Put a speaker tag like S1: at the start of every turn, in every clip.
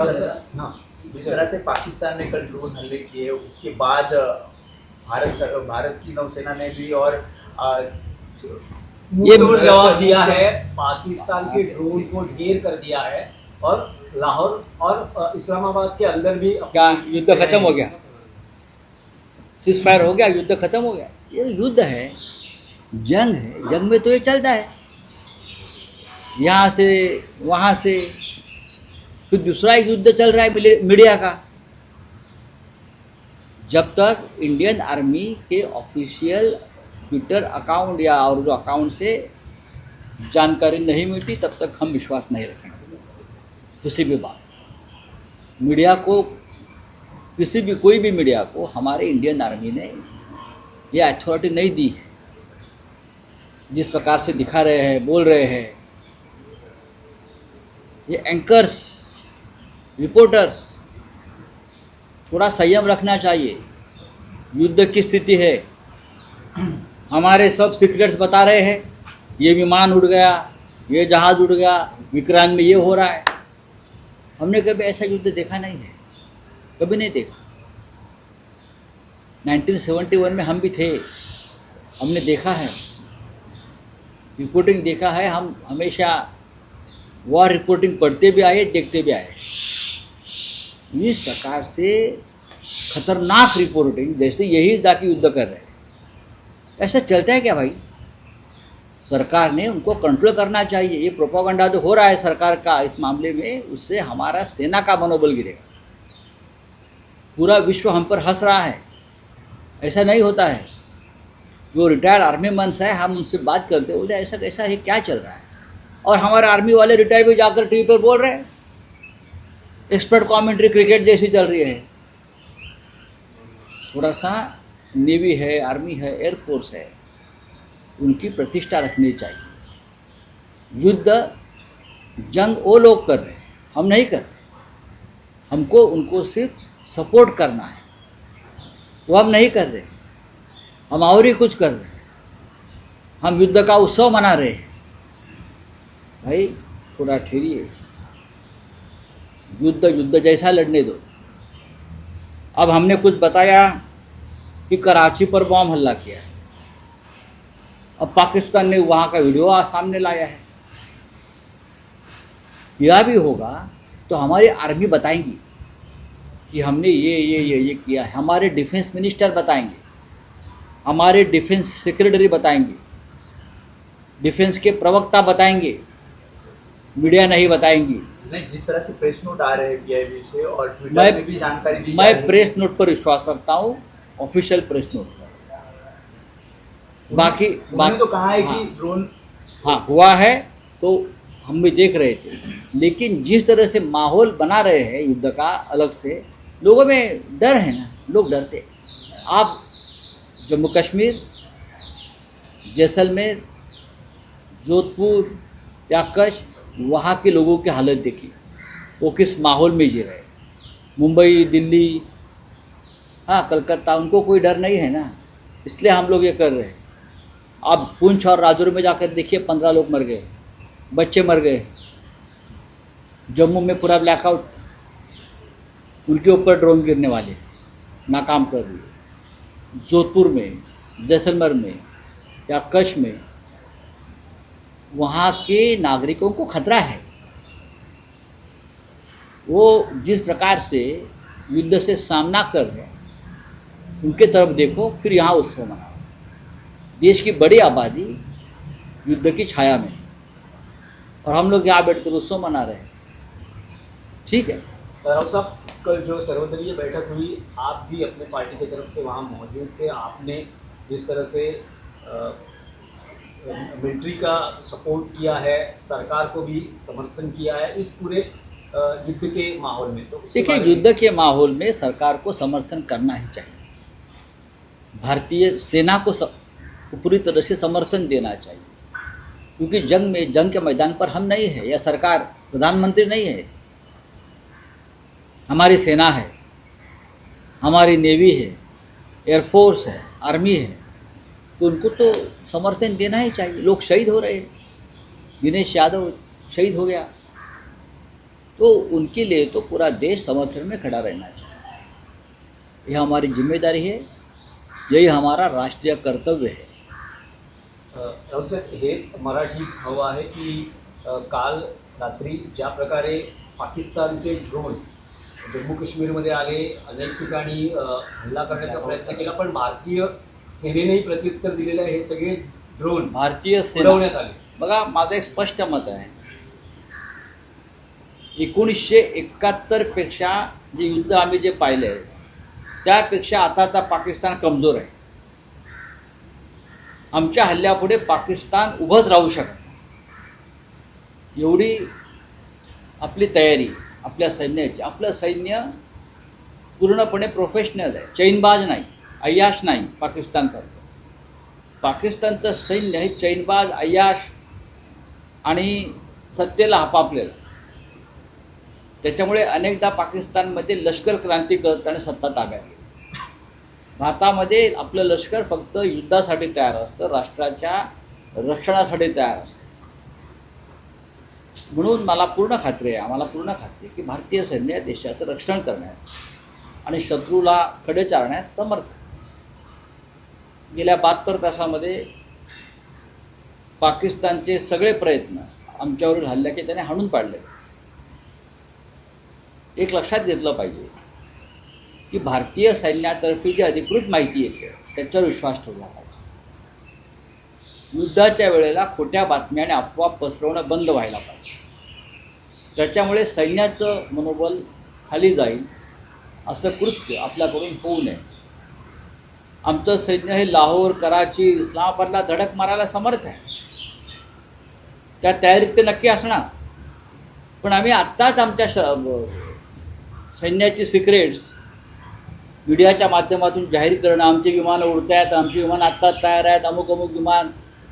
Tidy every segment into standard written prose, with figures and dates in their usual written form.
S1: हाँ, जिस तरह से पाकिस्तान ने कल ड्रोन हमले किए उसके बाद भारत की नौसेना ने भी और
S2: ये जवाब दिया है। पाकिस्तान के ड्रोन को ढेर कर दिया है और लाहौर और इस्लामाबाद के अंदर भी
S3: क्या युद्ध खत्म हो गया? सीज फायर हो गया, युद्ध खत्म हो गया? ये युद्ध है, जंग है। जंग में तो ये चलता है, यहाँ से वहाँ से, फिर दूसरा एक युद्ध चल रहा है मीडिया का। जब तक इंडियन आर्मी के ऑफिशियल ट्विटर अकाउंट या और जो अकाउंट से जानकारी नहीं मिलती तब तक हम विश्वास नहीं रखेंगे किसी भी बात। मीडिया को, किसी भी कोई भी मीडिया को हमारे इंडियन आर्मी ने ये अथॉरिटी नहीं दी है। जिस प्रकार से दिखा रहे हैं, बोल रहे हैं, ये एंकर्स, रिपोर्टर्स, थोड़ा संयम रखना चाहिए। युद्ध की स्थिति है, हमारे सब सीक्रेट्स बता रहे हैं, ये विमान उड़ गया, ये जहाज़ उड़ गया, विक्रांत में ये हो रहा है। हमने कभी ऐसा युद्ध देखा नहीं है, कभी नहीं देखा। 1971 में हम भी थे, हमने देखा है, रिपोर्टिंग देखा है। हम हमेशा वॉर रिपोर्टिंग पढ़ते भी आए, देखते भी आए। इस प्रकार से खतरनाक रिपोर्टिंग, जैसे यही जाके युद्ध कर रहे हैं, ऐसा चलता है क्या भाई? सरकार ने उनको कंट्रोल करना चाहिए। ये प्रोपागेंडा जो हो रहा है सरकार का इस मामले में, उससे हमारा सेना का मनोबल गिरेगा। पूरा विश्व हम पर हंस रहा है, ऐसा नहीं होता है। जो रिटायर्ड आर्मी मैन्स है, हम उनसे बात करते बोलते ऐसा कैसा है, क्या चल रहा है? और हमारे आर्मी वाले रिटायर भी जाकर टीवी पर बोल रहे हैं, एक्सपर्ट कमेंट्री क्रिकेट जैसी चल रही है। थोड़ा सा नेवी है, आर्मी है, एयरफोर्स है, उनकी प्रतिष्ठा रखनी चाहिए। युद्ध जंग वो लोग कर रहे हैं, हम नहीं कर रहे। हमको उनको सिर्फ सपोर्ट करना है, वो हम नहीं कर रहे। हम और ही कुछ कर रहे हैं, हम युद्ध का उत्सव मना रहे हैं। भाई थोड़ा ठहरिए, युद्ध जैसा लड़ने दो। अब हमने कुछ बताया कि कराची पर बॉम्ब हमला किया, अब पाकिस्तान ने वहाँ का वीडियो सामने लाया है। यह भी होगा तो हमारी आर्मी बताएंगी कि हमने ये किया है। हमारे डिफेंस मिनिस्टर बताएंगे, हमारे डिफेंस सेक्रेटरी बताएंगे, डिफेंस के प्रवक्ता बताएंगे, मीडिया नहीं बताएंगी।
S1: नहीं, जिस तरह से प्रेस नोट आ रहे हैं पीआईबी से और ट्विटर में भी जानकारी दी जा रही है।
S3: मैं प्रेस नोट पर विश्वास रखता हूँ, ऑफिशियल प्रेस नोट पर। बाकी
S1: तो कहा है कि ड्रोन
S3: हुआ है तो हम भी देख रहे थे, लेकिन जिस तरह से माहौल बना रहे हैं युद्ध का, अलग से लोगों में डर है ना, लोग डरते। आप जम्मू कश्मीर, जैसलमेर, जोधपुर या कच्छ, वहाँ के लोगों की हालत देखिए, वो किस माहौल में जी रहे हैं। मुंबई, दिल्ली, कलकत्ता, उनको कोई डर नहीं है ना, इसलिए हम लोग ये कर रहे हैं। अब पुंछ और राजौरी में जाकर देखिए, 15 लोग मर गए, बच्चे मर गए। जम्मू में पूरा ब्लैकआउट, उनके ऊपर ड्रोन गिरने वाले थे, नाकाम कर दिए। जोधपुर में, जैसलमेर में या कच्छ में, वहाँ के नागरिकों को खतरा है। वो जिस प्रकार से युद्ध से सामना कर रहे हैं, उनके तरफ देखो, फिर यहाँ उत्सव मनाओ। देश की बड़ी आबादी युद्ध की छाया में, और हम लोग यहाँ बैठकर उत्सव मना रहे हैं। ठीक है
S2: राव साहब, कल जो सर्वदलीय बैठक हुई, आप भी अपने पार्टी की तरफ से वहाँ मौजूद थे। आपने जिस तरह से मिलिट्री का सपोर्ट किया है, सरकार को भी समर्थन किया है इस पूरे युद्ध के माहौल में, तो
S3: देखिए, युद्ध के माहौल में सरकार को समर्थन करना ही चाहिए। भारतीय सेना को पूरी तरह से समर्थन देना चाहिए, क्योंकि जंग के मैदान पर हम नहीं है, या सरकार, प्रधानमंत्री नहीं है। हमारी सेना है, हमारी नेवी है, एयरफोर्स है, आर्मी है, तो उनको तो समर्थन देना ही चाहिए। लोग शहीद हो रहे हैं, दिनेश यादव शहीद हो गया, तो उनके लिए तो पूरा देश समर्थन में खड़ा रहना चाहिए। यह हमारी जिम्मेदारी है, यही हमारा राष्ट्रीय कर्तव्य है।
S2: राहुल साहेब, हेच मराठीत हवं आहे की काल रात्री ज्या प्रकारे पाकिस्तानचे ड्रोन जम्मू काश्मीरमध्ये आले, अनेक ठिकाणी हल्ला करण्याचा प्रयत्न केला, पण भारतीय सेनेनेही प्रत्युत्तर दिलेलं आहे। हे सगळे ड्रोन
S3: भारतीय सेना
S2: उडवण्यात आले।
S3: बघा, माझं एक स्पष्ट मत आहे, 1971 पेक्षा जे युद्ध आम्ही जे पाहिले आहे त्यापेक्षा आताचा पाकिस्तान कमजोर आहे। आमच्या हल्ल्यापुढे पाकिस्तान उभंच राहू शकत नाही, एवढी आपली तयारी आपल्या सैन्याची। आपलं सैन्य पूर्णपणे प्रोफेशनल आहे, चैनबाज नाही, अय्याश नाही पाकिस्तानसारखं। पाकिस्तानचं सैन्य हे चैनबाज, अय्याश आणि सत्तेला हपापलेलं। त्याच्यामुळे अनेकदा पाकिस्तानमध्ये लष्कर क्रांती करत आणि सत्ता ताब्यात घेते। भारतामध्ये आपलं लष्कर फक्त युद्धासाठी तयार असतं, राष्ट्राच्या रक्षणासाठी तयार असतं। म्हणून मला पूर्ण खात्री आहे, आम्हाला पूर्ण खात्री आहे की भारतीय सैन्य देशाचं रक्षण करण्यास आणि शत्रूला खडे चारण्यास समर्थ आहे। गेल्या 72 तासामध्ये पाकिस्तानचे सगळे प्रयत्न आमच्यावरील हल्ल्याचे त्याने हाणून पाडले। एक लक्षात घेतलं पाहिजे की भारतीय सैन्यातर्फे जी अधिकृत माहिती येते त्याच्यावर विश्वास ठेवला पाहिजे। युद्धाच्या वेळेला खोट्या बातम्या आणि अफवा पसरवणं बंद व्हायला पाहिजे। त्याच्यामुळे सैन्याचं मनोबल खाली जाईल असं कृत्य आपल्याकडून होऊ नये। आमचं सैन्य हे लाहोर, कराची, इस्लामाबादला धडक मारायला समर्थ आहे, त्या तयारीत ते नक्की असणार। पण आम्ही आत्ताच आमच्या सैन्याची सिक्रेट्स मीडियाच्या माध्यमातून जाहीर करणं, आमची विमानं उडत आहेत, आमची विमानं आत्ताच तयार आहेत, अमुक अमुक विमान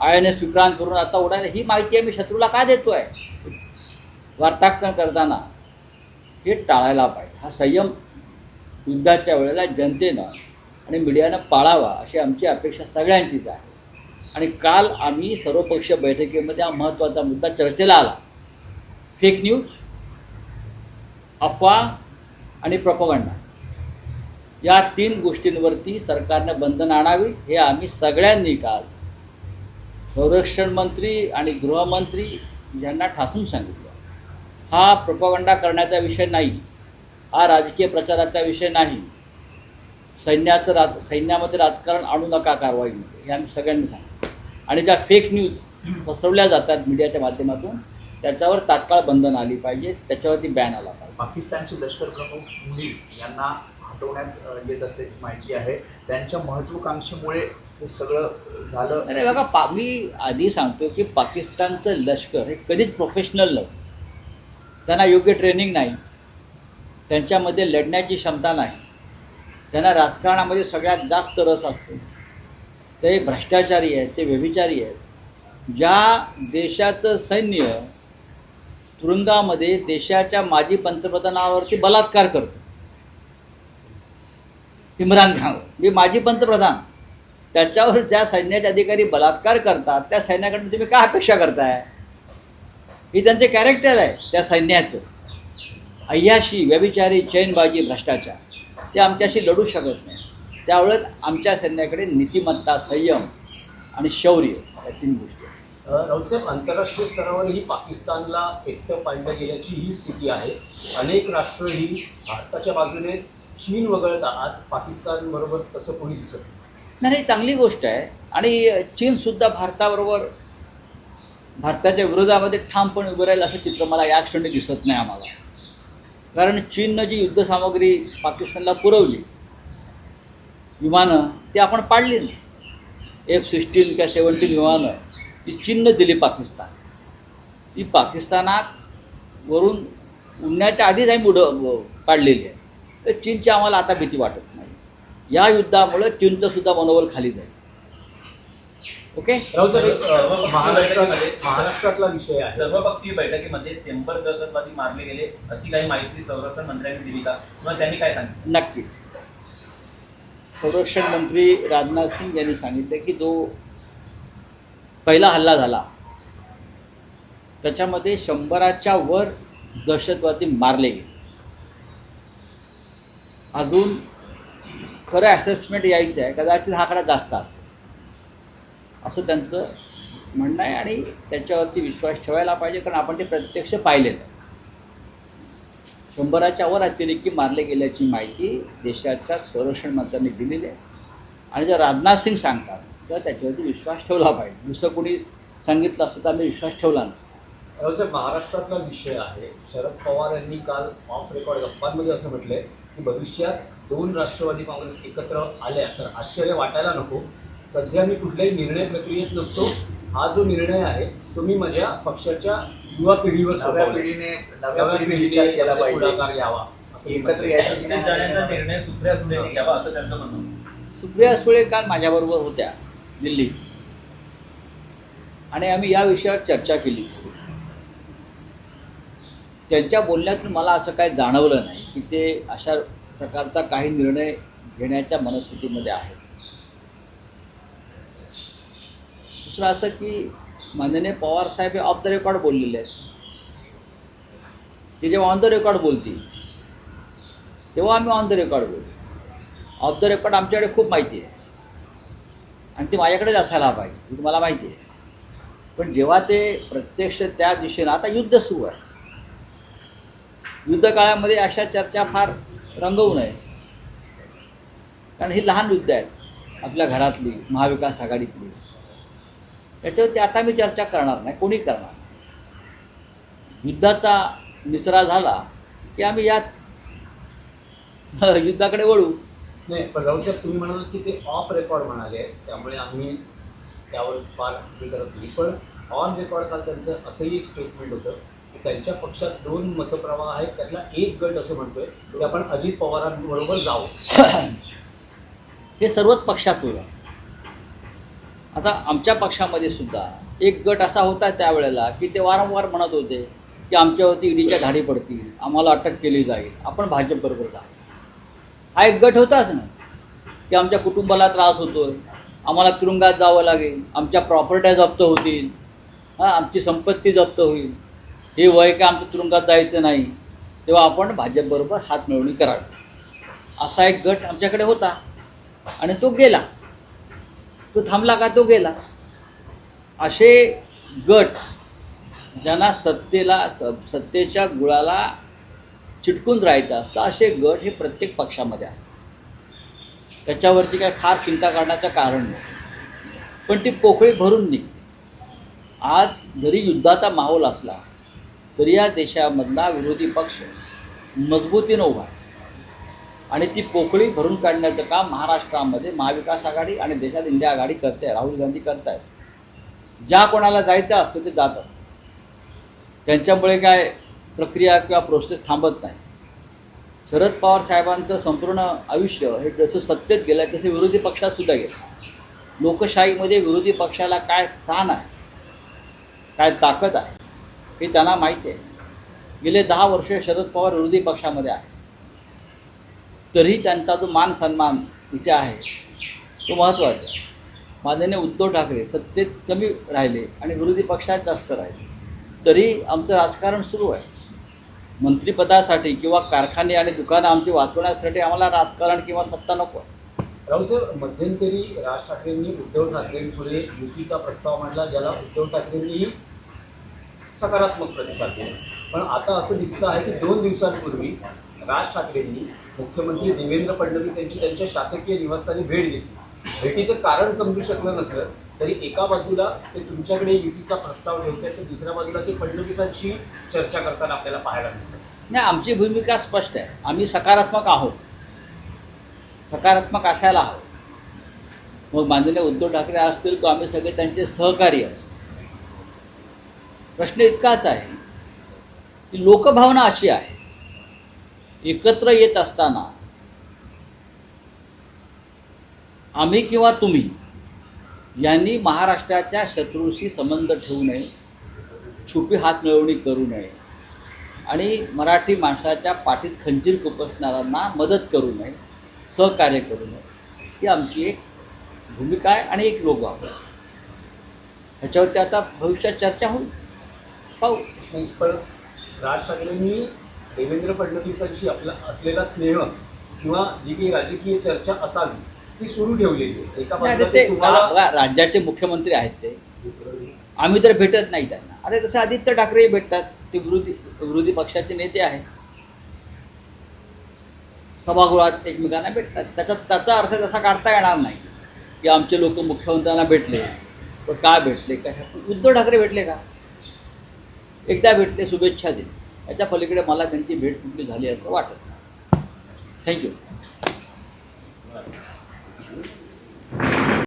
S3: INS विक्रांत करून आता उडायला, ही माहिती आम्ही शत्रूला का देतो आहे वार्तांकन करताना? हे टाळायला पाहिजे। हा संयम युद्धाच्या वेळेला जनतेनं आणि मीडियानं पाळावा अशी आमची अपेक्षा सगळ्यांचीच आहे। आणि काल आम्ही सर्वपक्षीय बैठकीमध्ये हा महत्त्वाचा मुद्दा चर्चेला आला, फेक न्यूज, अफवा आणि प्रोपगंडा, या 3 गोष्टींवरती सरकारनं बंधन आणावी हे आम्ही सगळ्यांनी काल संरक्षण मंत्री आणि गृहमंत्री यांना ठासून सांगितलं। हा प्रोपगंडा करण्याचा विषय नाही, हा राजकीय प्रचाराचा विषय नाही, सैन्यामध्ये राजकारण आणू नका कारवाईमध्ये, हे आम्ही सगळ्यांनी सांगितलं। आणि ज्या फेक न्यूज पसरवल्या जातात मीडियाच्या माध्यमातून त्याच्यावर तात्काळ बंधन आली पाहिजे, त्याच्यावरती बॅन आला पाहिजे।
S1: पाकिस्तानचे लष्कर प्रमुख मुनीर यांना हटवण्यात येत असल्याची माहिती आहे, त्यांच्या महत्त्वाकांक्षेमुळे हे सगळं झालं।
S3: अरे बघा, मी आधी सांगतो की पाकिस्तानचं लष्कर हे कधीच प्रोफेशनल नव्हतं, त्यांना योग्य ट्रेनिंग नाही, त्यांच्यामध्ये लढण्याची क्षमता नाही, त्यांना राजकारणामध्ये सगळ्यात जास्त रस असतो, ते भ्रष्टाचारी आहेत, ते व्यभिचारी आहेत। ज्या देशाचं सैन्य तुरुंगामध्ये देशाच्या माजी पंतप्रधानावरती बलात्कार करतो, इम्रान खान, मी माजी पंतप्रधान, त्याच्यावर ज्या सैन्याचे अधिकारी बलात्कार करतात त्या सैन्याकडून तुम्ही काय अपेक्षा करताय? ही त्यांचे कॅरेक्टर आहे त्या सैन्याचं, अय्याशी, व्यभिचारी, चैनबाजी, भ्रष्टाचार, ते आमच्याशी लढू शकत नाही। त्यावेळेस आमच्या सैन्याकडे नीतिमत्ता, संयम आणि शौर्य या 3 गोष्टी आहेत।
S2: राऊत साहेब, आंतरराष्ट्रीय स्तरावरही पाकिस्तानला एकटं पाडलं गेल्याची ही स्थिती आहे। अनेक राष्ट्र ही भारताच्या बाजूने, चीन वगळता आज पाकिस्तान बरोबर तसं कोणी दिसत
S3: नाही। ही चांगली गोष्ट आहे आणि चीनसुद्धा भारताच्या विरोधामध्ये ठामपणे उभं राहील असं चित्र मला या क्षणी दिसत नाही आम्हाला। कारण चीननं जी युद्धसामग्री पाकिस्तानला पुरवली, विमानं, ती आपण पाडली नाही। F-16 किंवा 17 विमानं ती चीननं दिली पाकिस्तान, ती पाकिस्तानात वरून उडण्याच्या आधीच आम्ही पाडलेली आहे। तर चीनची आम्हाला आता भीती वाटत नाही। या युद्धामुळे चीनचं सुद्धा मनोबल खाली जाईल। ओके,
S2: राऊत साहेब, महाराष्ट्रातला विषय आहे।
S4: सर्वपक्षीय बैठकीमध्ये 100 दहशतवादी मारले गेले अशी काही माहिती संरक्षण मंत्र्यांनी दिली का, किंवा त्यांनी काय सांगितलं?
S3: नक्कीच संरक्षण मंत्री राजनाथ सिंग यांनी सांगितलं की जो पहिला हल्ला झाला त्याच्यामध्ये 100च्या वर दहशतवादी मारले गेले. अजून खरं असेसमेंट यायचं आहे, कदाचित हा आकडा जास्त असेल असं त्यांचं म्हणणं आहे आणि त्याच्यावरती विश्वास ठेवायला पाहिजे, कारण आपण ते प्रत्यक्ष पाहिलेलं आहे. 100च्या वर अतिरेकी मारले गेल्याची माहिती देशाच्या संरक्षण मंत्र्यांनी दिलेली आहे आणि जर राजनाथ सिंग सांगतात तर त्याच्यावरती विश्वास ठेवला पाहिजे. दुसरं कोणी सांगितलं असतं तर आम्ही विश्वास ठेवला नसता.
S2: साहेब, महाराष्ट्रातला विषय आहे. शरद पवार यांनी काल ऑफ रेकॉर्ड गप्पांमध्ये असं म्हटलंय की भविष्यात 2 राष्ट्रवादी काँग्रेस एकत्र आल्या तर आश्चर्य वाटायला नको. सध्या मी कुठल्याही निर्णय प्रक्रियेत नसतो. हा जो निर्णय आहे तो मी माझ्या पक्षाच्या युवा पिढीवर
S1: नव्या
S2: सोपवलाय.
S1: पिढीने विचार केला पाहिजे,
S2: पुढाकार घ्यावा असं
S1: एकत्र यायचं की
S4: विदेश जाण्याचा निर्णय सुप्रिया सुळेंनी घ्यावा असं त्यांचं म्हणणं होतं.
S3: सुप्रिया सुळे काल माझ्याबरोबर होत्या दिल्लीत आणि आम्ही या विषयावर चर्चा केली. त्यांच्या बोलण्यातून मला असं काही जाणवलं नाही की ते अशा प्रकारचा काही निर्णय घेण्याच्या मनस्थितीमध्ये आहेत. दुसरं असं की माननीय पवारसाहेब हे ऑफ द रेकॉर्ड बोललेले आहेत. ते जेव्हा ऑन द रेकॉर्ड बोलतील तेव्हा आम्ही ऑन द रेकॉर्ड बोलू. ऑफ द रेकॉर्ड आमच्याकडे खूप माहिती आहे आणि ती माझ्याकडेच असायला पाहिजे, ही तुम्हाला माहिती आहे. पण जेव्हा ते प्रत्यक्ष त्या दिशेनं, आता युद्ध सुरू आहे, युद्ध काळामध्ये अशा चर्चा फार रंगवू नये, कारण ही लहान युद्ध आहेत आपल्या घरातली, महाविकास आघाडीतली. त्याच्यावरती आता मी चर्चा करणार नाही, कोणी करणार. युद्धाचा निचरा झाला की आम्ही यात युद्धाकडे वळू.
S2: नाही, पण राऊसाहेब तुम्ही म्हणाल की ते ऑफ रेकॉर्ड म्हणाले, त्यामुळे आम्ही त्यावर फार हे करत नाही. पण ऑन रेकॉर्ड काल त्यांचं असंही एक स्टेटमेंट होतं की त्यांच्या पक्षात 2 मतप्रवाह आहेत, त्यातला एक गट असं म्हणतोय की आपण अजित पवारांबरोबर जाऊ.
S3: हे सर्वच पक्षात होईल. आता आमच्या पक्षामध्ये सुद्धा एक गट असा होता त्यावेळेला की ते वारंवार म्हणत होते की आमच्यावरती ईडीच्या धाडी पडतील, आम्हाला अटक केली जाईल, आपण भाजपबरोबर जाऊ. हा एक गट होताच ना की आमच्या कुटुंबाला त्रास होतोय, आम्हाला तुरुंगात जावं लागेल, आमच्या प्रॉपर्ट्या जप्त होतील, आमची संपत्ती जप्त होईल, हे वय का आमच्या तुरुंगात जायचं नाही, तेव्हा आपण भाजपबरोबर हात मिळवणी करावी. असा एक गट आमच्याकडे होता आणि तो गेला. तो थांबला का? तो गेला. असे गट ज्यांना सत्तेच्या गुळाला चिटकून राहायचं असतं, असे गट हे प्रत्येक पक्षामध्ये असतात. त्याच्यावरती काय फार चिंता करण्याचं कारण नाही, पण ती पोकळी भरून निघते. आज जरी युद्धाचा माहोल असला तरी या देशामधला विरोधी पक्ष मजबूतीनं उभा आहे आणि ती पोकळी भरून काढण्याचं काम महाराष्ट्रामध्ये महाविकास आघाडी आणि देशात इंडिया आघाडी करते, राहुल गांधी करत आहेत. ज्या कोणाला जायचं असतं ते जात असतं. त्यांच्यामुळे काय प्रक्रिया किंवा प्रोसेस थांबत नाही. शरद पवार साहेबांचं संपूर्ण आयुष्य हे जसं सत्तेत गेलं तसे विरोधी पक्षातसुद्धा गेलं. लोकशाहीमध्ये विरोधी पक्षाला काय स्थान आहे, काय ताकद आहे हे त्यांना माहिती आहे. गेले 10 वर्ष शरद पवार विरोधी पक्षामध्ये आहे, तरी त्यांचा जो मान सन्मान इथे आहे तो महत्त्वाचा आहे. माननीय उद्धव ठाकरे सत्तेत कमी राहिले आणि विरोधी पक्षात जास्त राहिले, तरी आमचं राजकारण सुरू आहे. मंत्रिपदासाठी किंवा कारखाने आणि दुकानं आमची वाचवण्यासाठी आम्हाला राजकारण किंवा सत्ता नको आहे.
S2: राऊसाहेब, मध्यंतरी राज ठाकरेंनी उद्धव ठाकरेंपुढे युतीचा प्रस्ताव मांडला, ज्याला उद्धव ठाकरेंनीही सकारात्मक प्रतिसाद दिला. पण आता असं दिसतं आहे की 2 दिवसांपूर्वी राज ठाकरेंनी मुख्यमंत्री देवेंद्र फडणवीस यांची त्यांच्या शासकीय निवासस्थानी भेट घेतली. भेटीचं कारण समजू शकलं नसलं तरी एका बाजूला ते तुमच्याकडे युतीचा प्रस्ताव ठेवतात, तर दुसऱ्या बाजूला ते फडणवीसांशी चर्चा करताना आपल्याला पाहायला मिळतं.
S3: नाही, आमची भूमिका स्पष्ट आहे. आम्ही सकारात्मक आहोत, सकारात्मक असायला हवं. मग माननीय उद्धव ठाकरे असतील किंवा आम्ही सगळे त्यांचे सहकारी असू. प्रश्न इतकाच आहे की लोकभावना अशी आहे, एकत्र येत असताना आम्ही किंवा तुम्ही यांनी महाराष्ट्राच्या शत्रूशी संबंध ठेवू नये, छुपी हात मिळवणी करू नये आणि मराठी माणसाच्या पाठीत खंजीर खुपसणाऱ्यांना मदत करू नये, सहकार्य करू नये, ही आमची एक भूमिका आहे आणि एक लोकभावना. ह्याच्यावरती आता भविष्यात चर्चा होईल, पाहू.
S2: पण राज ठाकरेंनी देवेंद्र फडणवीसांशी आपला असलेला स्नेह किंवा जी काही राजकीय चर्चा असावी ती सुरू ठेवलेली आहे. एका
S3: नाही,
S2: बाजूला
S3: ते
S2: ते तुम्हाला
S3: बघा, राज्याचे मुख्यमंत्री आहेत ते, आम्ही तर भेटत नाही त्यांना. अरे तसं आदित्य ठाकरेही भेटतात, ते विरोधी पक्षाचे नेते आहेत, सभागृहात एकमेकांना भेटतात. त्याचा अर्थ तसा काढता येणार नाही की आमचे लोक मुख्यमंत्र्यांना भेटले तर का भेटले, काय. उद्धव ठाकरे भेटले का? एकदा भेटले, शुभेच्छा दिली. याच्या पलीकडे मला त्यांची भेट कुठली झाली असं वाटत नाही. थँक्यू.